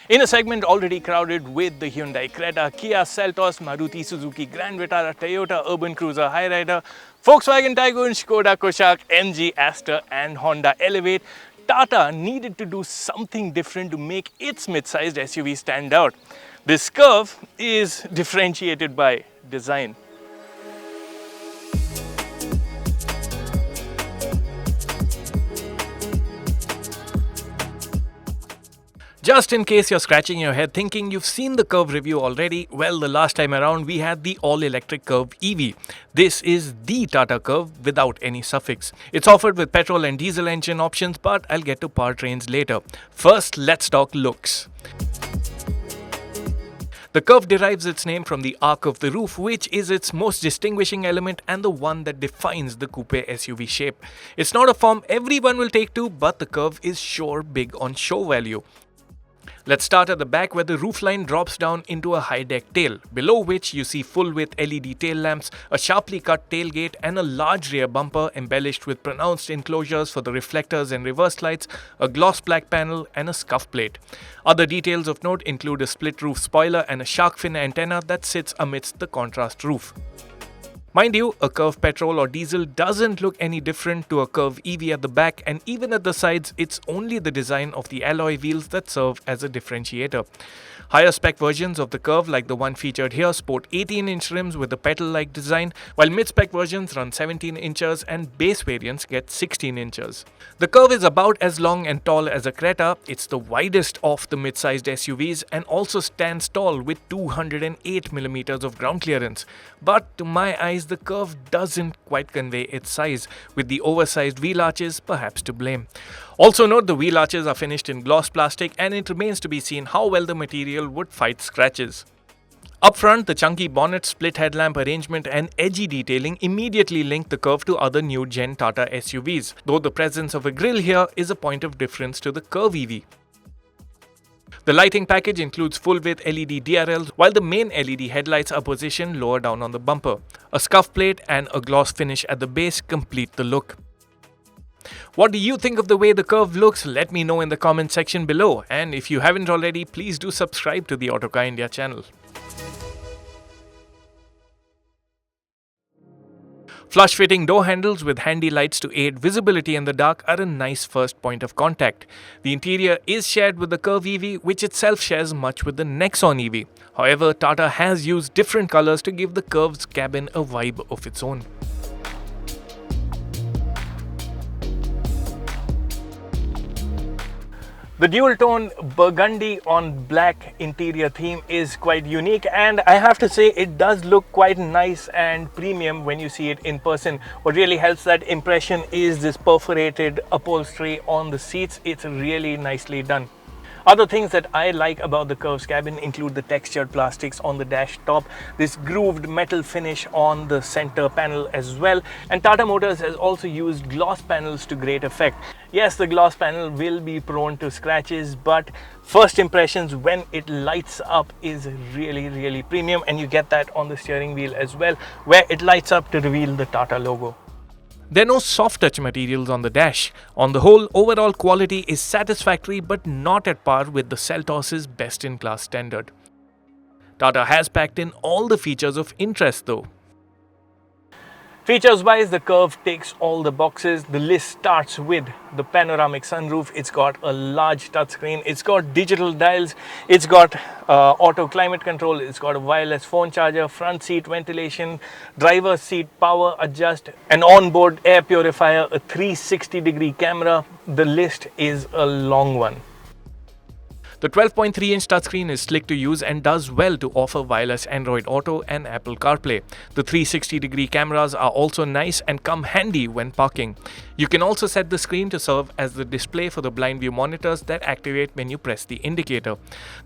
In a segment already crowded with the Hyundai Creta, Kia Seltos, Maruti Suzuki Grand Vitara, Toyota Urban Cruiser Hyryder, Volkswagen Taigun, Skoda Kushaq, MG, Astor and Honda Elevate, Tata needed to do something different to make its mid-sized SUV stand out. This Curvv is differentiated by design. Just in case you're scratching your head thinking you've seen the Curvv review already, well, the last time around we had the all-electric Curvv EV. This is the Tata Curvv without any suffix. It's offered with petrol and diesel engine options, but I'll get to powertrains later. First, let's talk looks. The Curvv derives its name from the arc of the roof, which is its most distinguishing element and the one that defines the coupe SUV shape. It's not a form everyone will take to, but the Curvv is sure big on show value. Let's start at the back where the roofline drops down into a high-deck tail, below which you see full-width LED tail lamps, a sharply cut tailgate and a large rear bumper embellished with pronounced enclosures for the reflectors and reverse lights, a gloss black panel and a scuff plate. Other details of note include a split roof spoiler and a shark fin antenna that sits amidst the contrast roof. Mind you, a Curvv petrol or diesel doesn't look any different to a Curvv EV at the back, and even at the sides, it's only the design of the alloy wheels that serve as a differentiator. Higher spec versions of the Curvv, like the one featured here, sport 18-inch rims with a petal-like design, while mid-spec versions run 17 inches and base variants get 16 inches. The Curvv is about as long and tall as a Creta. It's the widest of the mid-sized SUVs and also stands tall with 208mm of ground clearance. But to my eyes, the Curvv doesn't quite convey its size, with the oversized wheel arches perhaps to blame. Also note the wheel arches are finished in gloss plastic, and it remains to be seen how well the material would fight scratches. Up front, the chunky bonnet, split headlamp arrangement and edgy detailing immediately link the Curvv to other new gen Tata SUVs, though the presence of a grille here is a point of difference to the Curvv EV. The lighting package includes full-width LED DRLs, while the main LED headlights are positioned lower down on the bumper. A scuff plate and a gloss finish at the base complete the look. What do you think of the way the Curvv looks? Let me know in the comment section below, and if you haven't already, please do subscribe to the Autocar India channel. Flush-fitting door handles with handy lights to aid visibility in the dark are a nice first point of contact. The interior is shared with the Curvv EV, which itself shares much with the Nexon EV. However, Tata has used different colors to give the Curvv's cabin a vibe of its own. The dual-tone burgundy on black interior theme is quite unique, and I have to say it does look quite nice and premium when you see it in person. What really helps that impression is this perforated upholstery on the seats. It's really nicely done. Other things that I like about the Curvv's cabin include the textured plastics on the dash top, this grooved metal finish on the center panel as well, and Tata Motors has also used gloss panels to great effect. Yes, the gloss panel will be prone to scratches, but first impressions when it lights up is really premium, and you get that on the steering wheel as well, where it lights up to reveal the Tata logo. There are no soft touch materials on the dash. On the whole, overall quality is satisfactory but not at par with the Seltos' best-in-class standard. Tata has packed in all the features of interest though. Features-wise, the Curvv ticks all the boxes. The list starts with the panoramic sunroof. It's got a large touchscreen. It's got digital dials. It's got auto climate control. It's got a wireless phone charger, front seat ventilation, driver's seat power adjust, an onboard air purifier, a 360-degree camera. The list is a long one. The 12.3-inch touchscreen is slick to use and does well to offer wireless Android Auto and Apple CarPlay. The 360-degree cameras are also nice and come handy when parking. You can also set the screen to serve as the display for the blind view monitors that activate when you press the indicator.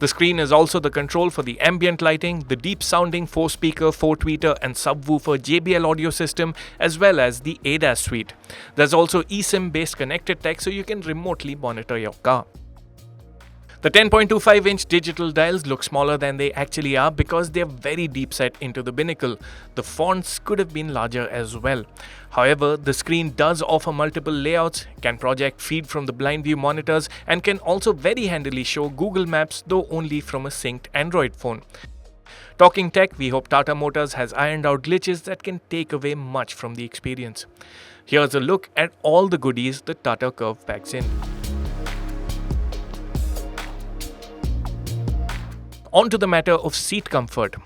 The screen is also the control for the ambient lighting, the deep-sounding 4-speaker, 4-tweeter and subwoofer JBL audio system, as well as the ADAS suite. There's also eSIM-based connected tech, so you can remotely monitor your car. The 10.25-inch digital dials look smaller than they actually are because they're very deep set into the binnacle. The fonts could have been larger as well. However, the screen does offer multiple layouts, can project feed from the blind view monitors, and can also very handily show Google Maps, though only from a synced Android phone. Talking tech, we hope Tata Motors has ironed out glitches that can take away much from the experience. Here's a look at all the goodies the Tata Curvv packs in. On to the matter of seat comfort.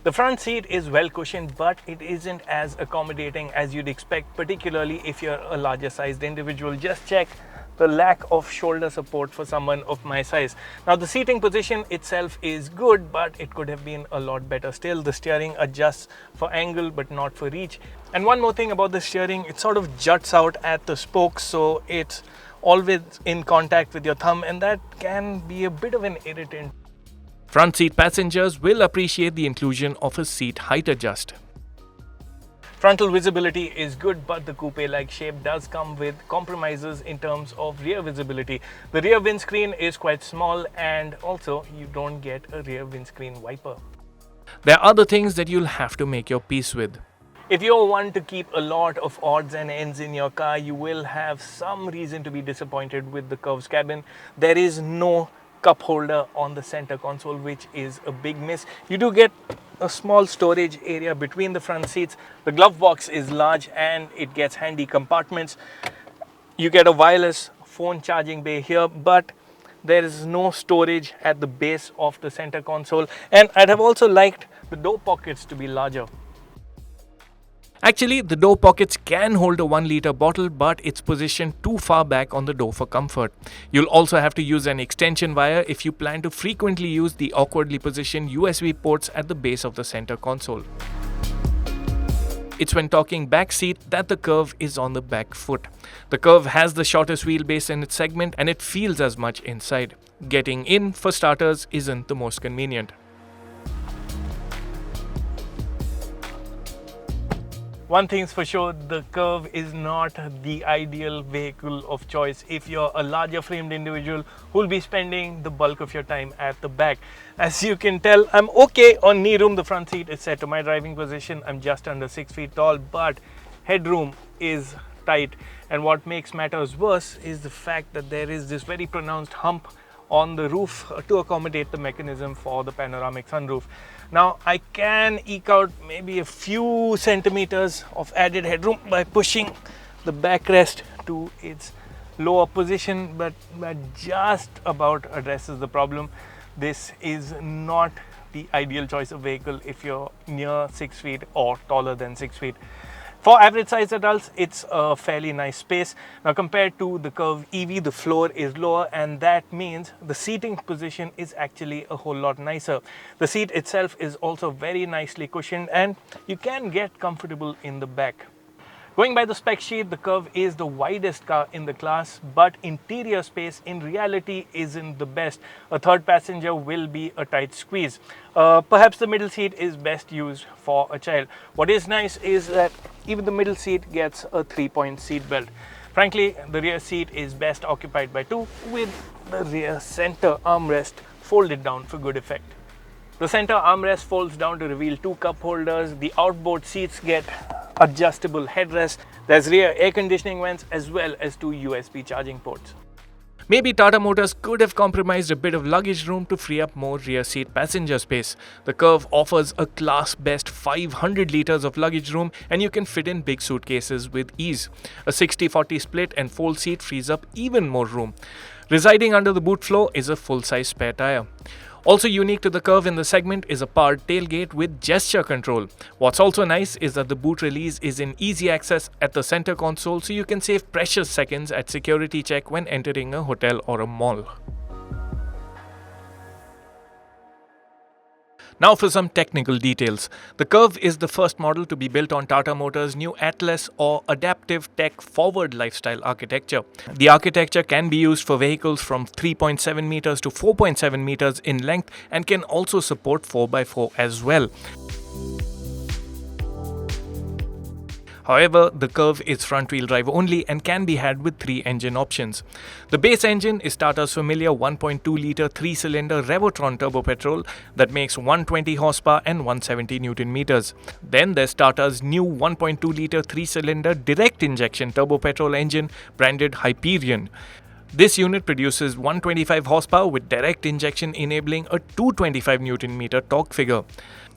The front seat is well cushioned, but it isn't as accommodating as you'd expect, particularly if you're a larger sized individual. Just check the lack of shoulder support for someone of my size. Now, the seating position itself is good, but it could have been a lot better still. The steering adjusts for angle but not for reach. And one more thing about the steering, it sort of juts out at the spokes, so it's always in contact with your thumb, and that can be a bit of an irritant. Front seat passengers will appreciate the inclusion of a seat height adjust. Frontal visibility is good, but the coupe-like shape does come with compromises in terms of rear visibility. The rear windscreen is quite small, and also you don't get a rear windscreen wiper. There are other things that you'll have to make your peace with. If you're one to keep a lot of odds and ends in your car, you will have some reason to be disappointed with the Curvv's cabin. There is no cup holder on the center console, which is a big miss. You do get a small storage area between the front seats. The glove box is large and it gets handy compartments. You get a wireless phone charging bay here, but there is no storage at the base of the center console, and I'd have also liked the door pockets to be larger. Actually, the door pockets can hold a 1-liter bottle, but it's positioned too far back on the door for comfort. You'll also have to use an extension wire if you plan to frequently use the awkwardly positioned USB ports at the base of the center console. It's when talking back seat that the Curvv is on the back foot. The Curvv has the shortest wheelbase in its segment, and it feels as much inside. Getting in, for starters, isn't the most convenient. One thing's for sure, the Curvv is not the ideal vehicle of choice if you're a larger framed individual who'll be spending the bulk of your time at the back. As you can tell, I'm okay on knee room. The front seat is set to my driving position. I'm just under 6 feet tall, but headroom is tight. And what makes matters worse is the fact that there is this very pronounced hump on the roof to accommodate the mechanism for the panoramic sunroof. Now, I can eke out maybe a few centimeters of added headroom by pushing the backrest to its lower position, but that just about addresses the problem. This is not the ideal choice of vehicle if you're near 6 feet or taller than 6 feet. For average size adults, it's a fairly nice space. Now, compared to the Curvv EV, the floor is lower, and that means the seating position is actually a whole lot nicer. The seat itself is also very nicely cushioned, and you can get comfortable in the back. Going by the spec sheet, the Curvv is the widest car in the class, but interior space in reality isn't the best. A third passenger will be a tight squeeze. Perhaps the middle seat is best used for a child. What is nice is that even the middle seat gets a 3-point seat belt. Frankly, the rear seat is best occupied by two, with the rear center armrest folded down for good effect. The center armrest folds down to reveal 2 cup holders. The outboard seats get adjustable headrests. There's rear air conditioning vents as well as 2 USB charging ports. Maybe Tata Motors could have compromised a bit of luggage room to free up more rear seat passenger space. The Curvv offers a class best 500 liters of luggage room, and you can fit in big suitcases with ease. A 60-40 split and fold seat frees up even more room. Residing under the boot floor is a full-size spare tire. Also unique to the Curvv in the segment is a powered tailgate with gesture control. What's also nice is that the boot release is in easy access at the center console, so you can save precious seconds at security check when entering a hotel or a mall. Now for some technical details. The Curvv is the first model to be built on Tata Motors' new Atlas or Adaptive Tech Forward Lifestyle architecture. The architecture can be used for vehicles from 3.7 meters to 4.7 meters in length and can also support 4x4 as well. However, the Curvv is front-wheel drive only and can be had with 3 engine options. The base engine is Tata's familiar 1.2-litre 3-cylinder Revotron turbo petrol that makes 120 horsepower and 170 Newton meters. Then there's Tata's new 1.2-litre 3-cylinder direct injection turbo petrol engine branded Hyperion. This unit produces 125 horsepower with direct injection enabling a 225 Newton meter torque figure.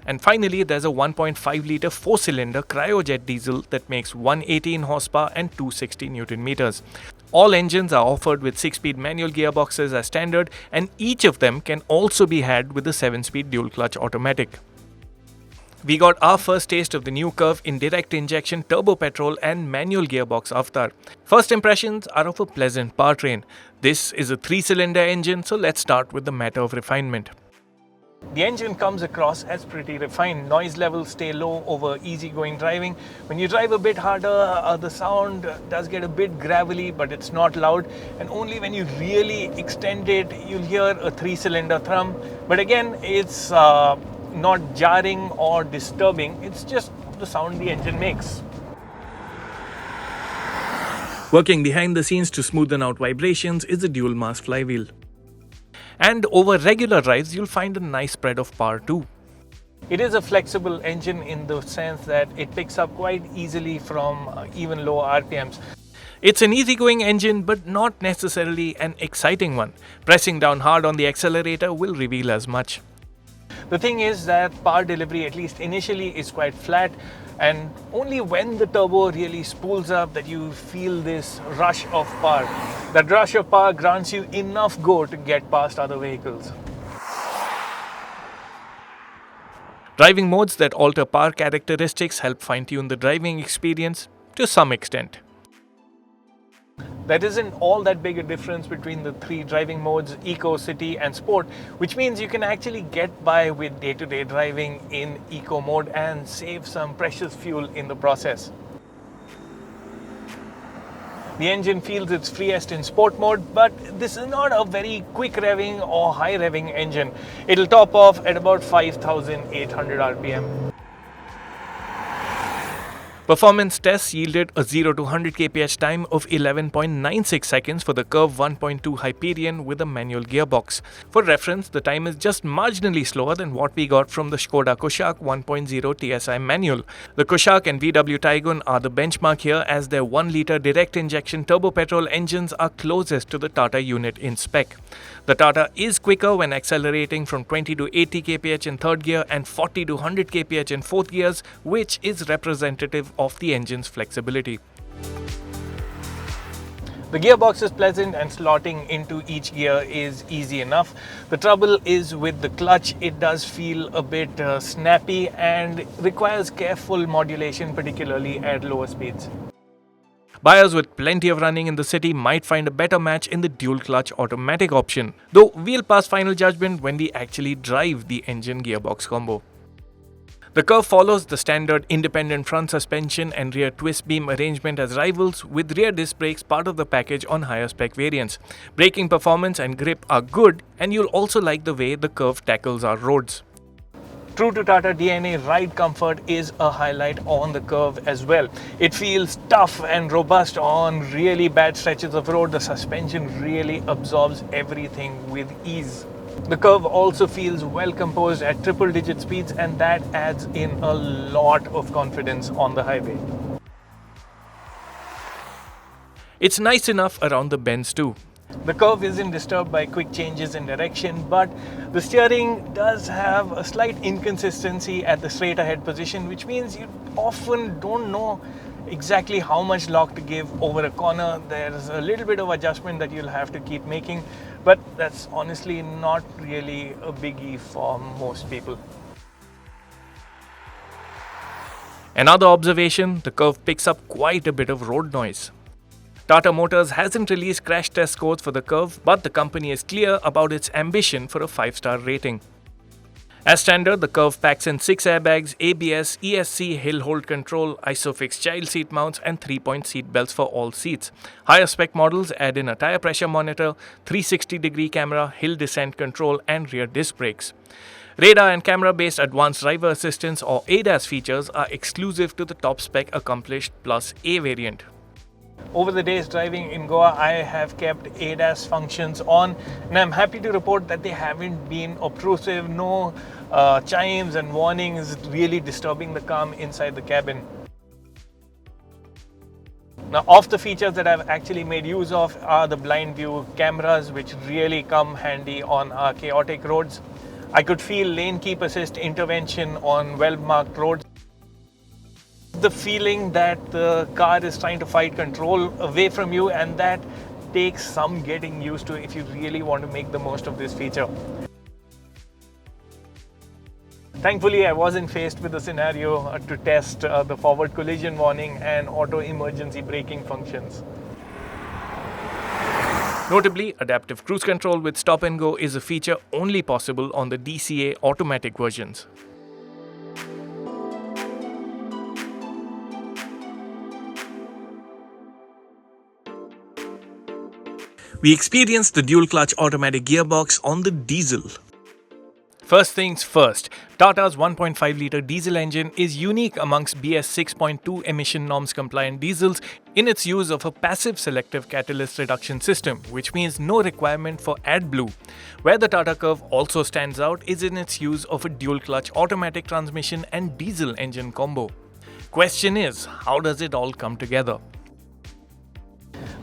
And finally, there's a 1.5-litre 4-cylinder cryojet diesel that makes 118 horsepower and 260 Newton meters. All engines are offered with 6-speed manual gearboxes as standard, and each of them can also be had with a 7-speed dual-clutch automatic. We got our first taste of the new Curvv in direct injection turbo petrol and manual gearbox avatar. First impressions are of a pleasant powertrain. This is a 3-cylinder engine, so let's start with the matter of refinement. The engine comes across as pretty refined. Noise levels stay low over easygoing driving. When you drive a bit harder, the sound does get a bit gravelly, but it's not loud. And only when you really extend it, you'll hear a 3-cylinder thrum. But again, it's not jarring or disturbing. It's just the sound the engine makes. Working behind the scenes to smoothen out vibrations is a dual mass flywheel. And over regular drives, you'll find a nice spread of power too. It is a flexible engine in the sense that it picks up quite easily from even low RPMs. It's an easygoing engine, but not necessarily an exciting one. Pressing down hard on the accelerator will reveal as much. The thing is that power delivery, at least initially, is quite flat, and only when the turbo really spools up that you feel this rush of power. That rush of power grants you enough go to get past other vehicles. Driving modes that alter power characteristics help fine-tune the driving experience to some extent. There isn't all that big a difference between the 3 driving modes, Eco, City and Sport, which means you can actually get by with day-to-day driving in Eco mode and save some precious fuel in the process. The engine feels its freest in Sport mode, but this is not a very quick revving or high revving engine. It'll top off at about 5,800 RPM. Performance tests yielded a 0 to 100 kph time of 11.96 seconds for the Curvv 1.2 Hyperion with a manual gearbox. For reference, the time is just marginally slower than what we got from the Skoda Kushaq 1.0 TSI manual. The Kushaq and VW Taigun are the benchmark here, as their 1-litre direct injection turbo petrol engines are closest to the Tata unit in spec. The Tata is quicker when accelerating from 20 to 80 kph in third gear and 40 to 100 kph in fourth gears, which is representative of the engine's flexibility. The gearbox is pleasant and slotting into each gear is easy enough. The trouble is with the clutch. It does feel a bit snappy and requires careful modulation, particularly at lower speeds. Buyers with plenty of running in the city might find a better match in the dual clutch automatic option, though we'll pass final judgment when we actually drive the engine gearbox combo. The Curvv follows the standard independent front suspension and rear twist beam arrangement as rivals, with rear disc brakes part of the package on higher spec variants. Braking performance and grip are good, and you'll also like the way the Curvv tackles our roads. True to Tata DNA, ride comfort is a highlight on the Curvv as well. It feels tough and robust on really bad stretches of road. The suspension really absorbs everything with ease. The Curvv also feels well composed at triple-digit speeds, and that adds in a lot of confidence on the highway. It's nice enough around the bends too. The Curvv isn't disturbed by quick changes in direction, but the steering does have a slight inconsistency at the straight ahead position, which means you often don't know exactly how much lock to give over a corner. There's a little bit of adjustment that you'll have to keep making, but that's honestly not really a biggie for most people. Another observation, the Curvv picks up quite a bit of road noise. Tata Motors hasn't released crash test scores for the Curvv, but the company is clear about its ambition for a 5-star rating. As standard, the Curvv packs in 6 airbags, ABS, ESC, hill hold control, ISOFIX child seat mounts and 3-point seat belts for all seats. Higher spec models add in a tire pressure monitor, 360-degree camera, hill descent control and rear disc brakes. Radar and camera-based advanced driver assistance or ADAS features are exclusive to the top-spec Accomplished Plus A variant. Over the days driving in Goa, I have kept ADAS functions on, and I'm happy to report that they haven't been obtrusive. No chimes and warnings really disturbing the calm inside the cabin. Now, of the features that I've actually made use of are the blind view cameras, which really come handy on our chaotic roads. I could feel lane keep assist intervention on well-marked roads. The feeling that the car is trying to fight control away from you, and that takes some getting used to if you really want to make the most of this feature. Thankfully, I wasn't faced with a scenario to test the forward collision warning and auto emergency braking functions. Notably, adaptive cruise control with stop and go is a feature only possible on the DCA automatic versions. We experienced the dual clutch automatic gearbox on the diesel. First things first, Tata's 1.5-litre diesel engine is unique amongst BS 6.2 emission norms compliant diesels in its use of a passive selective catalyst reduction system, which means no requirement for AdBlue. Where the Tata Curvv also stands out is in its use of a dual clutch automatic transmission and diesel engine combo. Question is, how does it all come together?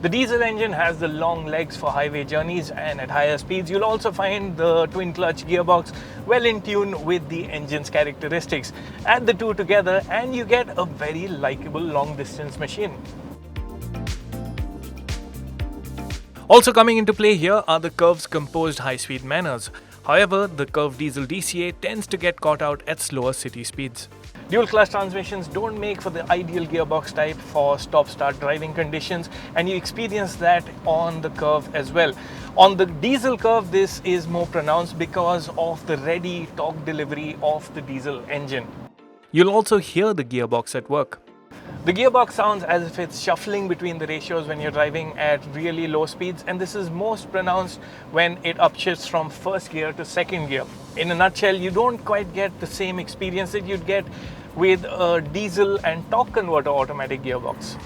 The diesel engine has the long legs for highway journeys, and at higher speeds you'll also find the twin clutch gearbox well in tune with the engine's characteristics. Add the two together and you get a very likable long distance machine. Also coming into play here are the Curvv's composed high-speed manners. However, the Curvv diesel DCA tends to get caught out at slower city speeds. Dual clutch transmissions don't make for the ideal gearbox type for stop-start driving conditions, and you experience that on the Curvv as well. On the diesel Curvv, this is more pronounced because of the ready torque delivery of the diesel engine. You'll also hear the gearbox at work. The gearbox sounds as if it's shuffling between the ratios when you're driving at really low speeds, and this is most pronounced when it upshifts from first gear to second gear. In a nutshell, you don't quite get the same experience that you'd get with a diesel and torque converter automatic gearbox.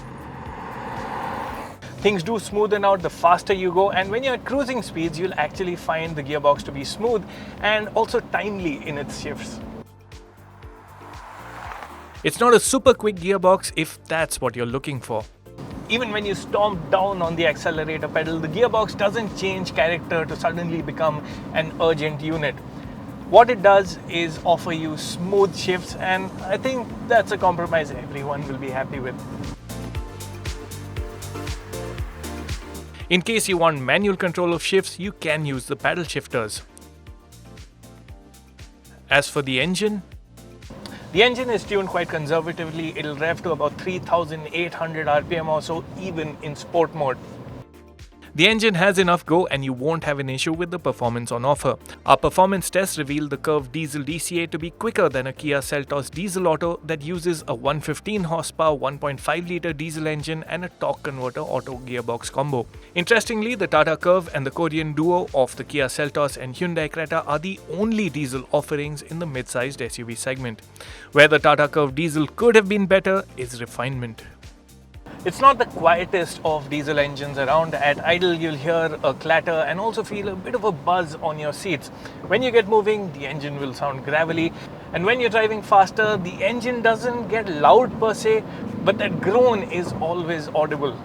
Things do smoothen out the faster you go, and when you're at cruising speeds, you'll actually find the gearbox to be smooth and also timely in its shifts. It's not a super quick gearbox if that's what you're looking for. Even when you stomp down on the accelerator pedal, the gearbox doesn't change character to suddenly become an urgent unit. What it does is offer you smooth shifts, and I think that's a compromise everyone will be happy with. In case you want manual control of shifts, you can use the paddle shifters. As for the engine is tuned quite conservatively. It'll rev to about 3,800 RPM or so, even in sport mode. The engine has enough go and you won't have an issue with the performance on offer. Our performance tests revealed the Curvv diesel DCA to be quicker than a Kia Seltos diesel auto that uses a 115 horsepower 1.5-litre diesel engine and a torque converter auto gearbox combo. Interestingly, the Tata Curvv and the Korean duo of the Kia Seltos and Hyundai Creta are the only diesel offerings in the mid-sized SUV segment. Where the Tata Curvv diesel could have been better is refinement. It's not the quietest of diesel engines around. At idle, you'll hear a clatter and also feel a bit of a buzz on your seats. When you get moving, the engine will sound gravelly. And when you're driving faster, the engine doesn't get loud per se, but that groan is always audible.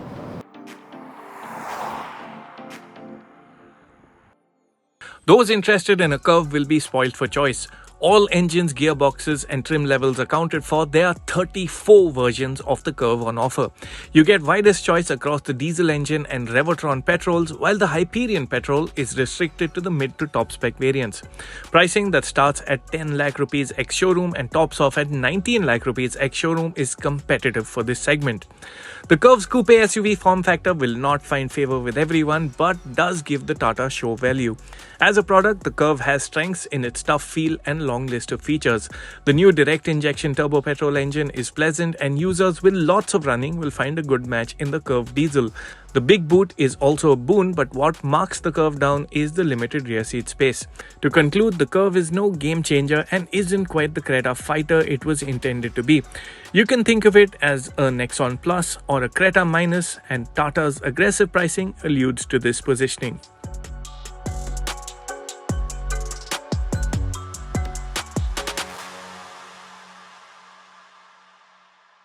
Those interested in a Curvv will be spoiled for choice. All engines, gearboxes and trim levels accounted for, there are 34 versions of the Curvv on offer. You get widest choice across the diesel engine and Revotron petrols, while the Hyperion petrol is restricted to the mid to top spec variants. Pricing that starts at 10 lakh rupees ex-showroom and tops off at 19 lakh rupees ex-showroom is competitive for this segment. The Curvv's coupe SUV form factor will not find favor with everyone, but does give the Tata show value. As a product, the Curvv has strengths in its tough feel and long list of features. The new direct injection turbo petrol engine is pleasant, and users with lots of running will find a good match in the Curvv diesel. The big boot is also a boon, but what marks the Curvv down is the limited rear seat space. To conclude, the Curvv is no game changer and isn't quite the Creta fighter it was intended to be. You can think of it as a Nexon Plus or a Creta Minus, and Tata's aggressive pricing alludes to this positioning.